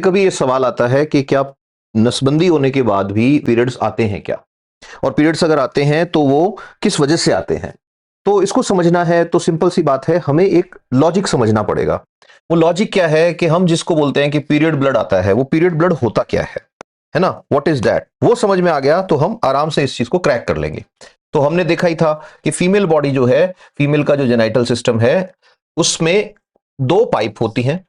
कभी ये सवाल आता है कि क्या नसबंदी होने के बाद भी पीरियड्स आते हैं क्या? और पीरियड्स अगर आते हैं तो वो किस वजह से आते हैं? तो इसको समझना है तो सिंपल सी बात है, हमें एक लॉजिक समझना पड़ेगा। वो लॉजिक क्या है कि हम जिसको बोलते हैं कि पीरियड ब्लड आता है, वो पीरियड ब्लड होता क्या है ना? What is that? वो समझ में आ गया तो हम आराम से इस चीज को क्रैक कर लेंगे। तो हमने देखा ही था कि फीमेल बॉडी जो है, फीमेल का जो जेनाइटल सिस्टम है, उसमें दो पाइप होती हैं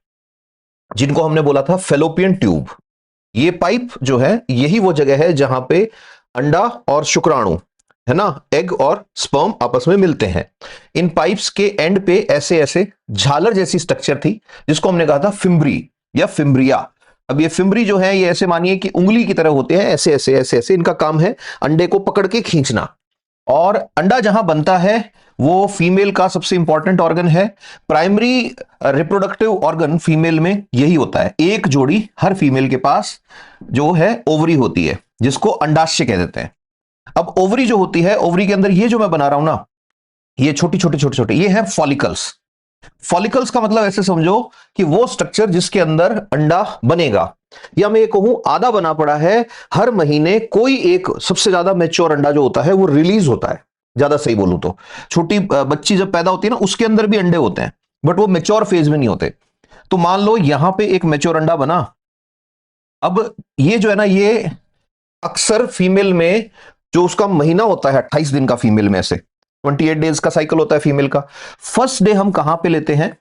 जिनको हमने बोला था फेलोपियन ट्यूब। ये पाइप जो है, यही वो जगह है जहां पे अंडा और शुक्राणु, है ना, एग और स्पर्म आपस में मिलते हैं। इन पाइप्स के एंड पे ऐसे ऐसे झालर जैसी स्ट्रक्चर थी जिसको हमने कहा था फिम्ब्री या फिम्ब्रिया। अब ये फिम्ब्री जो है, ये ऐसे मानिए कि उंगली की तरह होते हैं, ऐसे ऐसे ऐसे ऐसे। इनका काम है अंडे को पकड़ के खींचना। और अंडा जहां बनता है वो फीमेल का सबसे इंपॉर्टेंट ऑर्गन है। प्राइमरी रिप्रोडक्टिव ऑर्गन फीमेल में यही होता है। एक जोड़ी हर फीमेल के पास जो है ओवरी होती है, जिसको अंडाशय कह देते हैं। अब ओवरी जो होती है, ओवरी के अंदर ये जो मैं बना रहा हूं ना, ये छोटी छोटी छोटे छोटे ये है फॉलिकल्स। फॉलिकल्स का मतलब ऐसे समझो कि वो स्ट्रक्चर जिसके अंदर अंडा बनेगा, या मैं ये कहूं आधा बना पड़ा है। हर महीने कोई एक सबसे ज्यादा मैच्योर अंडा जो होता है वो रिलीज होता है। ज्यादा सही बोलूं तो छोटी बच्ची जब पैदा होती है ना, उसके अंदर भी अंडे होते हैं, बट वो मैच्योर फेज में नहीं होते। तो मान लो यहां पे एक मैच्योर अंडा बना। अब ये जो है ना, ये अक्सर फीमेल में जो उसका महीना होता है 28 दिन का, फीमेल में से 28 डेज का साइकिल होता है फीमेल का। फर्स्ट डे हम कहां पे लेते हैं?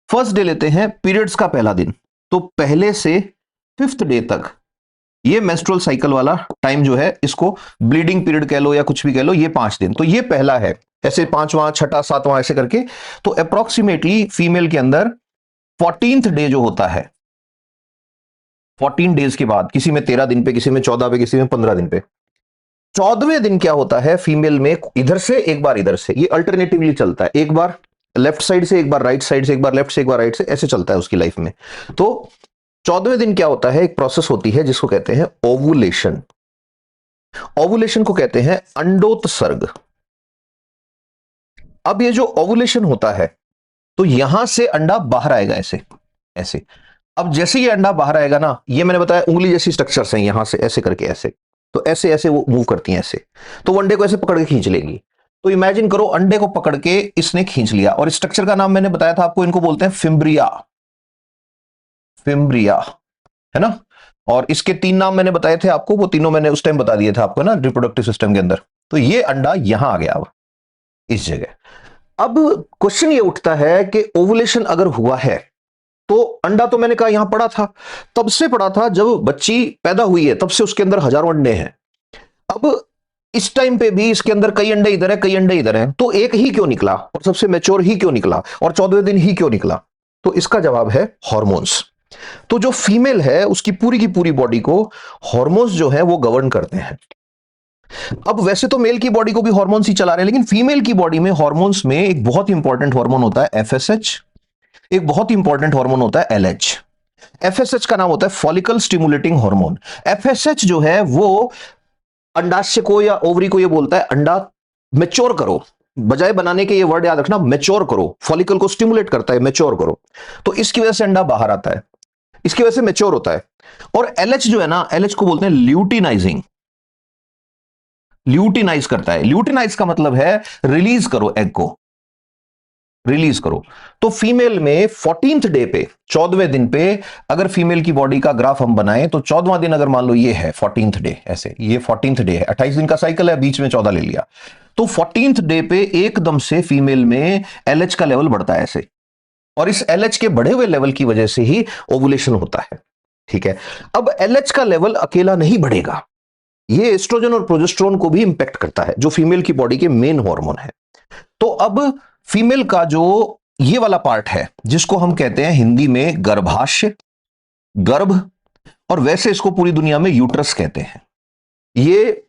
फर्स्ट डे लेते हैं पीरियड्स का पहला दिन। तो पहले से फिफ्थ डे तक ये मेंस्ट्रुअल साइकिल वाला टाइम जो है, इसको ब्लीडिंग पीरियड कह लो या कुछ भी कह लो, ये 5 दिन। तो ये पहला है, ऐसे पांचवां छठा सातवां ऐसे करके। तो अप्रोक्सीमेटली फीमेल के अंदर 14th डे जो होता है, 14 डेज के बाद, किसी में 13 दिन पे, किसी में 14 पे, किसी में 15 दिन पे, 14वें दिन क्या होता है फीमेल में, इधर से एक बार इधर से, ये अल्टरनेटिवली चलता है। एक बार लेफ्ट साइड से, एक बार राइट साइड से, एक बार लेफ्ट से, एक बार राइट से, ऐसे चलता है उसकी लाइफ में। तो 14वें दिन क्या होता है, एक प्रोसेस होती है जिसको कहते हैं ओवुलेशन। ओवुलेशन को कहते हैं अंडोत्सर्ग। अब ये जो ओवुलेशन होता है, तो यहां से अंडा बाहर आएगा ऐसे ऐसे। अब जैसे ये अंडा बाहर आएगा ना, ये मैंने बताया उंगली जैसी स्ट्रक्चर्स हैं, यहां से ऐसे करके ऐसे। तो ऐसे ऐसे वो मूव करती हैं ऐसे। तो वो अंडे को ऐसे पकड़ के खींच लेंगी। तो इमेजिन करो, अंडे को पकड़ के इसने खींच लिया, और स्ट्रक्चर का नाम मैंने बताया था आपको, इनको बोलते हैं फिम्ब्रिया। फिम्ब्रिया, है ना। और इसके 3 नाम मैंने बताए थे आपको, वो तीनों मैंने उस टाइम बता दिए थे आपको ना, रिप्रोडक्टिव सिस्टम के अंदर। तो ये अंडा यहां आ गया अब इस जगह। अब क्वेश्चन ये उठता है कि ओवुलेशन अगर हुआ है, तो अंडा तो मैंने कहा यहां पड़ा था, तब से पड़ा था जब बच्ची पैदा हुई है, तब से उसके अंदर हजारों अंडे हैं। अब इस टाइम पे भी इसके अंदर कई अंडे इधर है, कई अंडे इधर हैं, तो एक ही क्यों निकला, और सबसे मैच्योर ही क्यों निकला, और 14वें दिन ही क्यों निकला? तो इसका जवाब है हॉर्मोन्स। तो जो फीमेल है उसकी पूरी की पूरी बॉडी को हॉर्मोन्स जो है वो गवर्न करते हैं। अब वैसे तो मेल की बॉडी को भी हॉर्मोन्स ही चला रहे हैं, लेकिन फीमेल की बॉडी में हॉर्मोन्स में एक बहुत इंपॉर्टेंट हार्मोन होता है एफएसएच, एक बहुत इंपॉर्टेंट हार्मोन होता है एलएच। एफएसएच का नाम होता है फॉलिकल स्टिमुलेटिंग हार्मोन। एफएसएच जो है वो अंडाशय को या ओवरी को ये बोलता है अंडा मैच्योर करो, बजाय बनाने के, ये वर्ड याद रखना, मैच्योर करो। फॉलिकल को स्टिमुलेट करता है, मैच्योर करो। तो इसकी वजह से अंडा बाहर आता है, इसकी वजह से मैच्योर होता है। और एलएच जो है ना, एलएच को बोलते हैं ल्यूटिनाइजिंग। ल्यूटिनाइज करता है। ल्यूटिनाइज का मतलब है रिलीज करो, एग को रिलीज करो। तो फीमेल में 14th डे पे, 14वें दिन पे, अगर फीमेल की बॉडी का ग्राफ हम बनाएं तो 14वां दिन अगर मान लो ये है 14th डे, ऐसे ये 14th डे है, 28 दिन का साइकिल है, बीच में 14 ले लिया। तो 14th डे पे एकदम से फीमेल में एलएच का लेवल बढ़ता है ऐसे, और इस एलएच के बढ़े हुए लेवल की वजह से ही ओवुलेशन होता है। ठीक है। अब एलएच का लेवल अकेला नहीं बढ़ेगा, ये एस्ट्रोजन और प्रोजेस्टेरोन को भी इंपैक्ट करता है, जो फीमेल की बॉडी के मेन हार्मोन है। तो अब फीमेल का जो ये वाला पार्ट है, जिसको हम कहते हैं हिंदी में गर्भाशय, गर्भ, और वैसे इसको पूरी दुनिया में यूट्रस कहते हैं। ये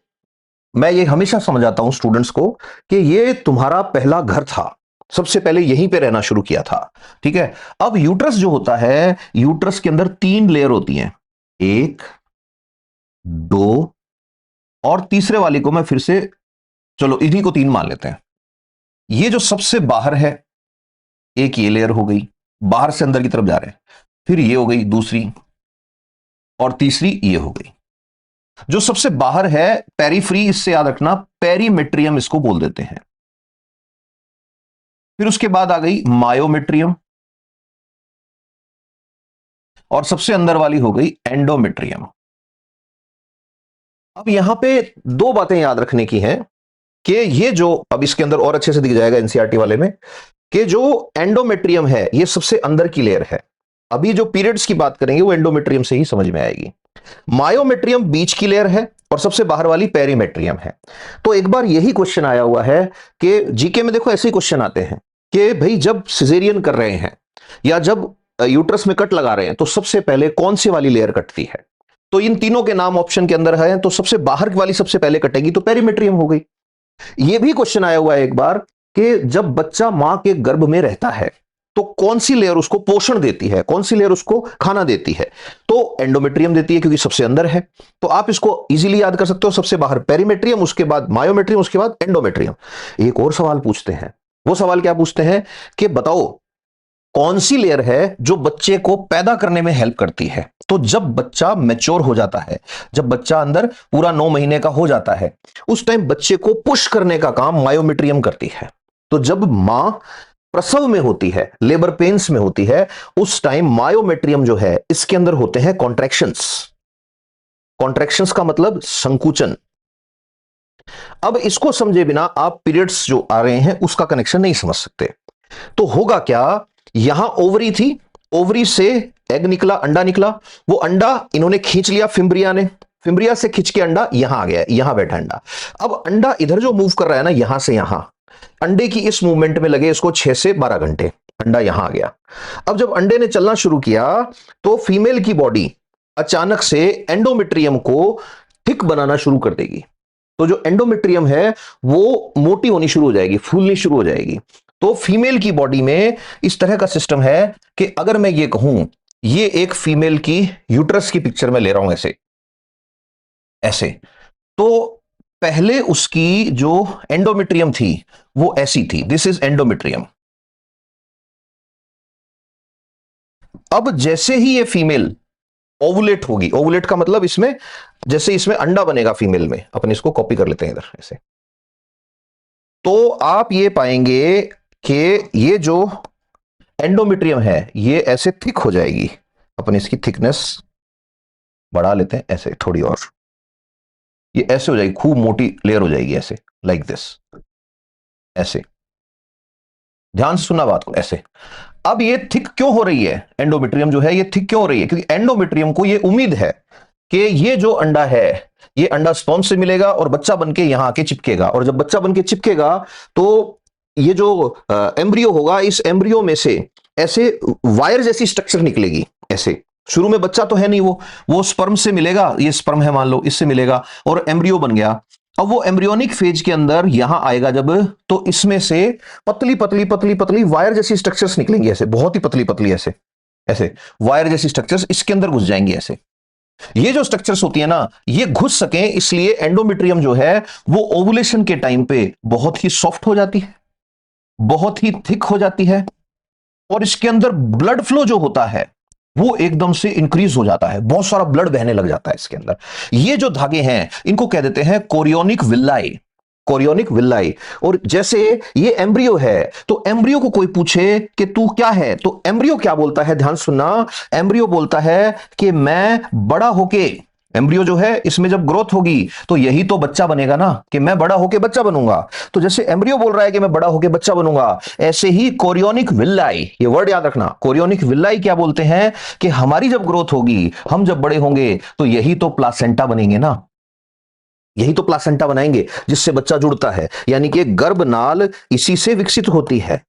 मैं ये हमेशा समझाता हूं स्टूडेंट्स को कि ये तुम्हारा पहला घर था, सबसे पहले यहीं पे रहना शुरू किया था। ठीक है। अब यूट्रस जो होता है, यूट्रस के अंदर 3 लेयर होती हैं, 1, 2, और तीसरे वाली को मैं फिर से, चलो इन्हीं को 3 मान लेते हैं। ये जो सबसे बाहर है, एक ये लेयर हो गई, बाहर से अंदर की तरफ जा रहे हैं। फिर ये हो गई दूसरी, और तीसरी ये हो गई। जो सबसे बाहर है पेरीफ्री, इससे याद रखना पेरीमेट्रियम इसको बोल देते हैं। फिर उसके बाद आ गई मायोमेट्रियम, और सबसे अंदर वाली हो गई एंडोमेट्रियम। अब यहां पे दो बातें याद रखने की हैं कि ये जो, अब इसके अंदर और अच्छे से दिख जाएगा एनसीईआरटी वाले में, कि जो एंडोमेट्रियम है ये सबसे अंदर की लेयर है। अभी जो पीरियड्स की बात करेंगे वो एंडोमेट्रियम से ही समझ में आएगी। मायोमेट्रियम बीच की लेयर है और सबसे बाहर वाली पेरीमेट्रियम है। तो एक बार यही क्वेश्चन आया हुआ है कि जीके में देखो ऐसे ही क्वेश्चन आते हैं कि भाई जब सिजेरियन कर रहे हैं या जब यूट्रस में कट लगा रहे हैं तो सबसे पहले कौन सी वाली लेयर कटती है। तो इन तीनों के नाम ऑप्शन के अंदर है, तो सबसे बाहर वाली सबसे पहले कटेगी तो पेरीमेट्रियम हो गई। यह भी क्वेश्चन आया हुआ है एक बार कि जब बच्चा मां के गर्भ में रहता है तो कौन सी लेयर उसको पोषण देती है, कौन सी लेयर उसको खाना देती है। तो एंडोमेट्रियम देती है क्योंकि सबसे अंदर है। तो आप इसको इजीली याद कर सकते हो, सबसे बाहर पेरीमेट्रियम, उसके बाद मायोमेट्रियम, उसके बाद एंडोमेट्रियम। एक और सवाल पूछते हैं। वो सवाल क्या पूछते हैं कि बताओ कौन सी लेयर है जो बच्चे को पैदा करने में हेल्प करती है। तो जब बच्चा मैच्योर हो जाता है, जब बच्चा अंदर पूरा 9 महीने का हो जाता है, उस टाइम बच्चे को पुश करने का काम मायोमेट्रियम करती है। तो जब मां प्रसव में होती है, लेबर पेन्स में होती है, उस टाइम मायोमेट्रियम जो है इसके अंदर होते हैं कॉन्ट्रैक्शंस। कॉन्ट्रैक्शंस का मतलब संकुचन। अब इसको समझे बिना आप पीरियड्स जो आ रहे हैं उसका कनेक्शन नहीं समझ सकते। तो होगा क्या, यहां ओवरी थी, ओवरी से एग निकला, अंडा निकला, वो अंडा इन्होंने खींच लिया फिम्ब्रिया ने, फिम्ब्रिया से खींच के अंडा यहां आ गया, यहां बैठा अंडा। अब अंडा इधर जो मूव कर रहा है ना, यहां से यहां, अंडे की इस मूवमेंट में लगे इसको 6 से 12 घंटे, अंडा यहां आ गया। अब जब अंडे ने चलना शुरू किया तो फीमेल की बॉडी अचानक से एंडोमेट्रियम को थिक बनाना शुरू कर देगी। तो जो एंडोमेट्रियम है वो मोटी होनी शुरू हो जाएगी, फूलनी शुरू हो जाएगी। तो फीमेल की बॉडी में इस तरह का सिस्टम है कि अगर मैं ये कहूं, ये एक फीमेल की यूट्रस की पिक्चर में ले रहा हूं ऐसे ऐसे, तो पहले उसकी जो एंडोमेट्रियम थी वो ऐसी थी, दिस इज एंडोमेट्रियम। अब जैसे ही ये फीमेल ओवुलेट होगी, ओवुलेट का मतलब इसमें जैसे इसमें अंडा बनेगा फीमेल में, अपन इसको कॉपी कर लेते हैं इधर ऐसे, तो आप ये पाएंगे कि ये जो एंडोमेट्रियम है ये ऐसे थिक हो जाएगी। अपन इसकी थिकनेस बढ़ा लेते हैं ऐसे थोड़ी और, ये ऐसे हो जाएगी, खूब मोटी लेयर हो जाएगी ऐसे, लाइक दिस, ऐसे। ध्यान से सुनना बात को, ऐसे। अब ये थिक क्यों हो रही है, एंडोमेट्रियम जो है ये थिक क्यों हो रही है, क्योंकि एंडोमेट्रियम को ये उम्मीद है कि ये जो अंडा है, ये अंडा स्पर्म से मिलेगा और बच्चा बनके यहां आके चिपकेगा, और जब बच्चा बनके चिपकेगा तो ये जो एम्ब्रियो होगा, इस एम्ब्रियो में से ऐसे वायर जैसी स्ट्रक्चर निकलेगी ऐसे। शुरू में बच्चा तो है नहीं, वो स्पर्म से मिलेगा, ये स्पर्म है मान लो, इससे मिलेगा और एम्ब्रियो बन गया। अब वो एम्ब्रियोनिक फेज के अंदर यहां आएगा जब, तो इसमें से पतली पतली पतली पतली वायर जैसी स्ट्रक्चर्स निकलेंगी ऐसे, बहुत ही पतली पतली ऐसे ऐसे वायर जैसी स्ट्रक्चर्स इसके अंदर घुस जाएंगी ऐसे। ये जो स्ट्रक्चर्स होती है ना, ये घुस सके इसलिए एंडोमेट्रियम जो है वो ओवुलेशन के टाइम पे बहुत ही सॉफ्ट हो जाती है, बहुत ही थिक हो जाती है, और इसके अंदर ब्लड फ्लो जो होता है वो एकदम से इंक्रीज हो जाता है, बहुत सारा ब्लड बहने लग जाता है इसके अंदर। ये जो धागे हैं इनको कह देते हैं कोरियोनिक विल्लाई, कोरियोनिक विल्लाई। और जैसे ये एम्ब्रियो है, तो एम्ब्रियो को कोई पूछे कि तू क्या है, तो एम्ब्रियो क्या बोलता है, ध्यान सुनना, एम्ब्रियो बोलता है कि मैं बड़ा होके, एम्ब्रियो जो है इसमें जब ग्रोथ होगी तो यही तो बच्चा बनेगा ना, कि मैं बड़ा होके बच्चा बनूंगा। तो जैसे एम्ब्रियो बोल रहा है कि मैं बड़ा होके बच्चा बनूंगा, ऐसे ही कोरियोनिक विल्लाई, ये वर्ड याद रखना, कोरियोनिक विल्लाई क्या बोलते हैं कि हमारी जब ग्रोथ होगी, हम जब बड़े होंगे तो यही तो प्लासेंटा बनेंगे ना, यही तो प्लासेंटा बनाएंगे जिससे बच्चा जुड़ता है, यानी कि गर्भनाल इसी से विकसित होती है।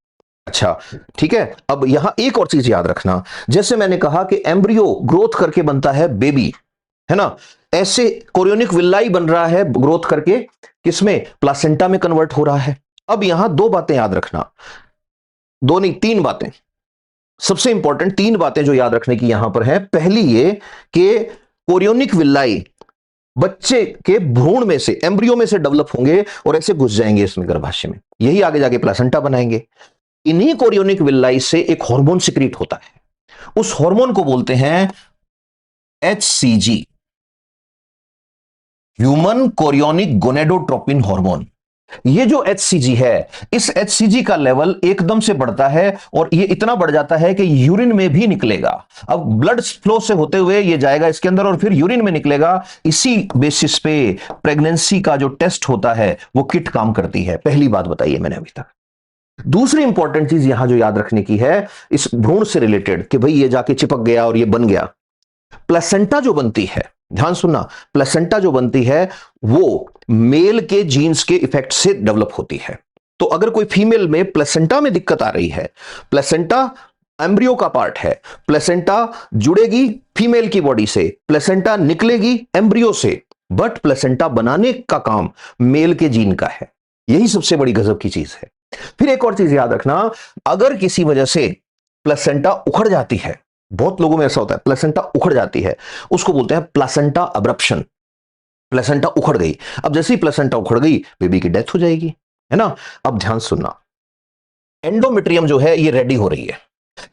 अच्छा ठीक है। अब यहां एक और चीज याद रखना, जैसे मैंने कहा कि एम्ब्रियो ग्रोथ करके बनता है बेबी, है ना, ऐसे कोरियोनिक विल्लाई बन रहा है ग्रोथ करके, किसमें, प्लासेंटा में कन्वर्ट हो रहा है। अब यहां दो बातें याद रखना, दो नहीं तीन बातें, सबसे इंपॉर्टेंट तीन बातें जो याद रखने की यहां पर है। पहली ये कि कोरियोनिक विल्लाई बच्चे के भ्रूण में से, एम्ब्रियो में से डेवलप होंगे और ऐसे घुस जाएंगे इसमें गर्भाशय में, यही आगे जाके प्लासेंटा बनाएंगे। इन्हीं कोरियोनिक विल्लाई से एक हार्मोन सिक्रीट होता है, उस हार्मोन को बोलते हैं HCG, human chorionic gonadotropin hormone. ये जो HCG है, इस HCG का लेवल एकदम से बढ़ता है और ये इतना बढ़ जाता है कि यूरिन में भी निकलेगा। अब ब्लड फ्लो से होते हुए ये जाएगा इसके अंदर और फिर यूरिन में निकलेगा। इसी बेसिस पे प्रेगनेंसी का जो टेस्ट होता है वो किट काम करती है। पहली बात बताई है मैंने अभी तक। दूसरी इंपॉर्टेंट चीज यहां जो याद रखने की है इस भ्रूण से रिलेटेड कि भाई ये जाके चिपक गया और ये बन गया। प्लेसेंटा जो बनती है, ध्यान सुनना, प्लेसेंटा जो बनती है वो मेल के जीन्स के इफेक्ट से डेवलप होती है। तो अगर कोई फीमेल में प्लेसेंटा में दिक्कत आ रही है, प्लेसेंटा एम्ब्रियो का पार्ट है, प्लेसेंटा जुड़ेगी फीमेल की बॉडी से, प्लेसेंटा निकलेगी एम्ब्रियो से, बट प्लेसेंटा बनाने का काम मेल के जीन का है। यही सबसे बड़ी गजब की चीज है। फिर एक और चीज याद रखना, अगर किसी वजह से प्लेसेंटा उखड़ जाती है, बहुत लोगों में ऐसा होता है प्लेसेंटा उखड़ जाती है, उसको बोलते हैं प्लेसेंटा अब्रप्शन। प्लेसेंटा उखड़ गई, अब जैसे ही प्लेसेंटा उखड़ गई बेबी की डेथ हो जाएगी, है ना। अब ध्यान सुनना, एंडोमेट्रियम जो है ये रेडी हो रही है।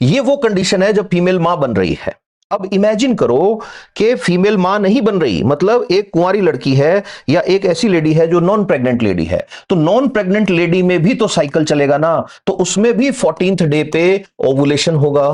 ये वो कंडीशन है जब फीमेल मां बन रही है। अब इमेजिन करो कि फीमेल मां नहीं बन रही, मतलब एक कुंवारी लड़की है या एक ऐसी लेडी है जो नॉन प्रेग्नेंट लेडी है। तो नॉन प्रेग्नेंट लेडी में भी तो साइकिल चलेगा ना, तो उसमें भी 14th डे पे ओवुलेशन होगा।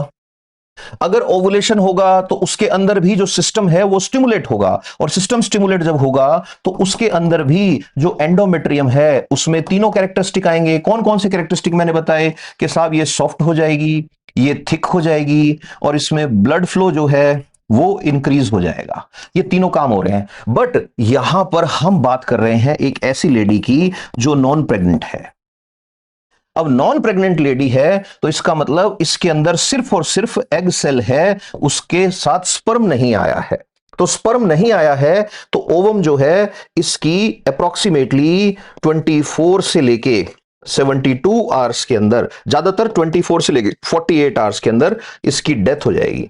अगर ओवुलेशन होगा तो उसके अंदर भी जो सिस्टम है वो स्टिमुलेट होगा, और सिस्टम स्टिमुलेट जब होगा तो उसके अंदर भी जो एंडोमेट्रियम है उसमें तीनों कैरेक्टरिस्टिक आएंगे। कौन कौन से कैरेक्टरिस्टिक मैंने बताए कि साहब ये सॉफ्ट हो जाएगी, ये थिक हो जाएगी, और इसमें ब्लड फ्लो जो है वो इंक्रीज हो जाएगा। ये तीनों काम हो रहे हैं। बट यहां पर हम बात कर रहे हैं एक ऐसी लेडी की जो नॉन प्रेग्नेंट है। अब नॉन प्रेग्नेंट लेडी है तो इसका मतलब इसके अंदर सिर्फ और सिर्फ एग सेल है, उसके साथ स्पर्म नहीं आया है। तो स्पर्म नहीं आया है तो ओवम जो है इसकी अप्रोक्सीमेटली 24 से लेके 72 आवर्स के अंदर, ज्यादातर 24 से लेके 48 आवर्स के अंदर इसकी डेथ हो जाएगी।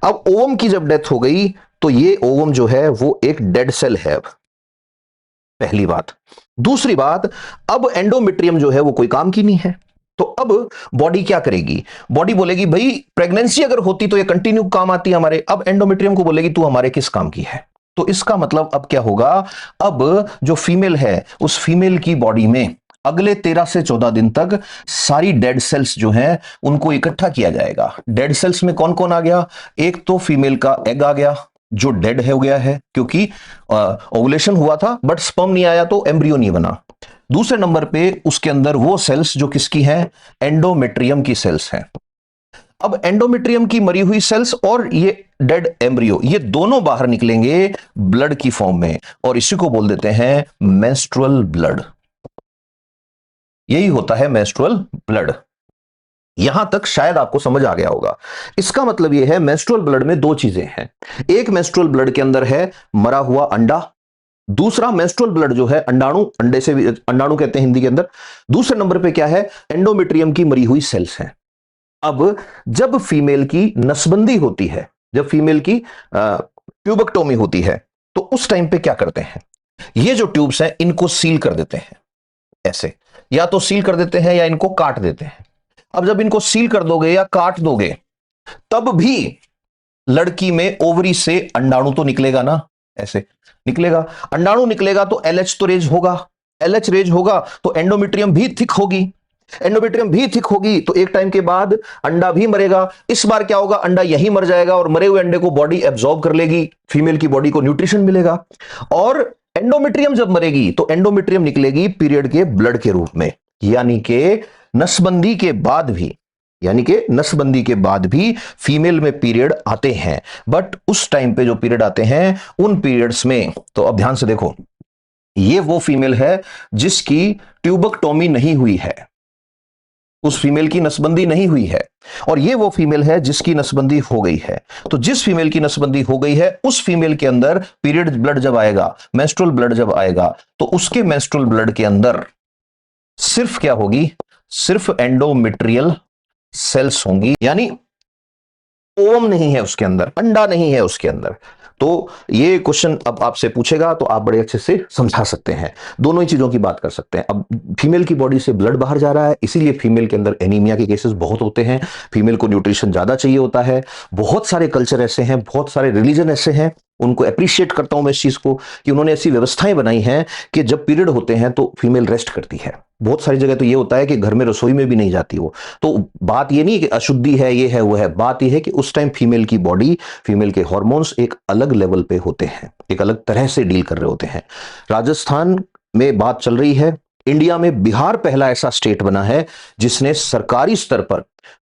अब ओवम की जब डेथ हो गई तो ये ओवम जो है वो एक डेड सेल है। अब पहली बात। दूसरी बात, अब एंडोमेट्रियम जो है वो कोई काम की नहीं है। तो अब बॉडी क्या करेगी? बॉडी बोलेगी भाई प्रेगनेंसी अगर होती तो ये कंटिन्यू काम आती हमारे, अब एंडोमेट्रियम को बोलेगी तू हमारे किस काम की है। तो इसका मतलब अब क्या होगा, अब जो फीमेल है उस फीमेल की बॉडी में अगले 13 से 14 दिन तक सारी डेड सेल्स जो हैं उनको इकट्ठा किया जाएगा। डेड सेल्स में कौन कौन आ गया? एक तो फीमेल का एग आ गया जो डेड हो गया है क्योंकि ओवुलेशन हुआ था बट स्पर्म नहीं आया तो एम्ब्रियो नहीं बना। दूसरे नंबर पे उसके अंदर वो सेल्स जो किसकी हैं? एंडोमेट्रियम की सेल्स हैं। अब एंडोमेट्रियम की मरी हुई सेल्स और ये डेड एम्ब्रियो, ये दोनों बाहर निकलेंगे ब्लड की फॉर्म में, और इसी को बोल देते हैं मेंस्ट्रुअल ब्लड। यही होता है मेंस्ट्रुअल ब्लड। यहां तक शायद आपको समझ आ गया होगा। इसका मतलब यह है मेंस्ट्रुअल ब्लड में दो चीजें हैं। एक मेंस्ट्रुअल ब्लड के अंदर है मरा हुआ अंडा, दूसरा मेंस्ट्रुअल ब्लड जो है अंडाणु, अंडे से भी अंडाणु कहते हैं हिंदी के अंदर। दूसरे नंबर पे क्या है? एंडोमेट्रियम की मरी हुई सेल्स हैं। अब जब फीमेल की नसबंदी होती है, जब फीमेल की ट्यूबेक्टोमी होती है, तो उस टाइम पे क्या करते हैं? ये जो ट्यूब्स हैं इनको सील कर देते हैं, ऐसे या तो सील कर देते हैं या इनको काट देते हैं। अब जब इनको सील कर दोगे या काट दोगे तब भी लड़की में ओवरी से अंडाणु तो निकलेगा ना, ऐसे निकलेगा। अंडाणु निकलेगा तो एलएच तो रेज होगा, एलएच रेज होगा तो एंडोमेट्रियम भी थिक होगी, एंडोमेट्रियम भी थिक होगी तो एक टाइम के बाद अंडा भी मरेगा। इस बार क्या होगा? अंडा यहीं मर जाएगा और मरे हुए अंडे को बॉडी एब्जॉर्ब कर लेगी, फीमेल की बॉडी को न्यूट्रिशन मिलेगा। और एंडोमेट्रियम जब मरेगी तो एंडोमेट्रियम निकलेगी पीरियड के ब्लड के रूप में, यानी कि नसबंदी के बाद भी, यानी कि नसबंदी के बाद भी फीमेल में पीरियड आते हैं। बट उस टाइम पे जो पीरियड आते हैं उन पीरियड्स में, तो अब ध्यान से देखो, ये वो फीमेल है जिसकी ट्यूबेक्टोमी नहीं हुई है, उस फीमेल की नसबंदी नहीं हुई है, और ये वो फीमेल है जिसकी नसबंदी हो गई है। तो जिस फीमेल की नसबंदी हो गई है उस फीमेल के अंदर पीरियड ब्लड जब आएगा, मेंस्ट्रुअल ब्लड जब आएगा, तो उसके मेंस्ट्रुअल ब्लड के अंदर सिर्फ क्या होगी? सिर्फ एंडोमेट्रियल सेल्स होंगी, यानी ओवम नहीं है उसके अंदर, अंडा नहीं है उसके अंदर। तो ये क्वेश्चन अब आपसे पूछेगा तो आप बड़े अच्छे से समझा सकते हैं, दोनों ही चीजों की बात कर सकते हैं। अब फीमेल की बॉडी से ब्लड बाहर जा रहा है, इसीलिए फीमेल के अंदर एनीमिया के केसेस बहुत होते हैं, फीमेल को न्यूट्रिशन ज्यादा चाहिए होता है। बहुत सारे कल्चर ऐसे हैं, बहुत सारे रिलीजन ऐसे हैं, उनको अप्रिशिएट करता हूं मैं इस चीज को कि उन्होंने ऐसी व्यवस्थाएं बनाई हैं कि जब पीरियड होते हैं तो फीमेल रेस्ट करती है। बहुत सारी जगह तो ये होता है कि घर में रसोई में भी नहीं जाती वो। तो बात ये नहीं है कि अशुद्धि है, ये है वो है, बात ये है कि उस टाइम फीमेल की बॉडी, फीमेल के हार्मोन्स एक अलग लेवल पे होते हैं, एक अलग तरह से डील कर रहे होते हैं। राजस्थान में बात चल रही है, इंडिया में बिहार पहला ऐसा स्टेट बना है जिसने सरकारी स्तर पर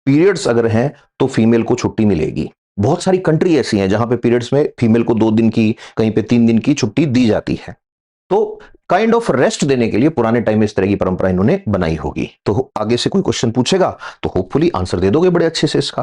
पीरियड्स अगर हैं तो फीमेल को छुट्टी मिलेगी। बहुत सारी कंट्री ऐसी हैं जहां पे पीरियड्स में फीमेल को 2 दिन की, कहीं पे 3 दिन की छुट्टी दी जाती है। तो काइंड ऑफ रेस्ट देने के लिए पुराने टाइम में इस तरह की परंपरा इन्होंने बनाई होगी। तो आगे से कोई क्वेश्चन पूछेगा तो होपफुली आंसर दे दोगे बड़े अच्छे से इसका।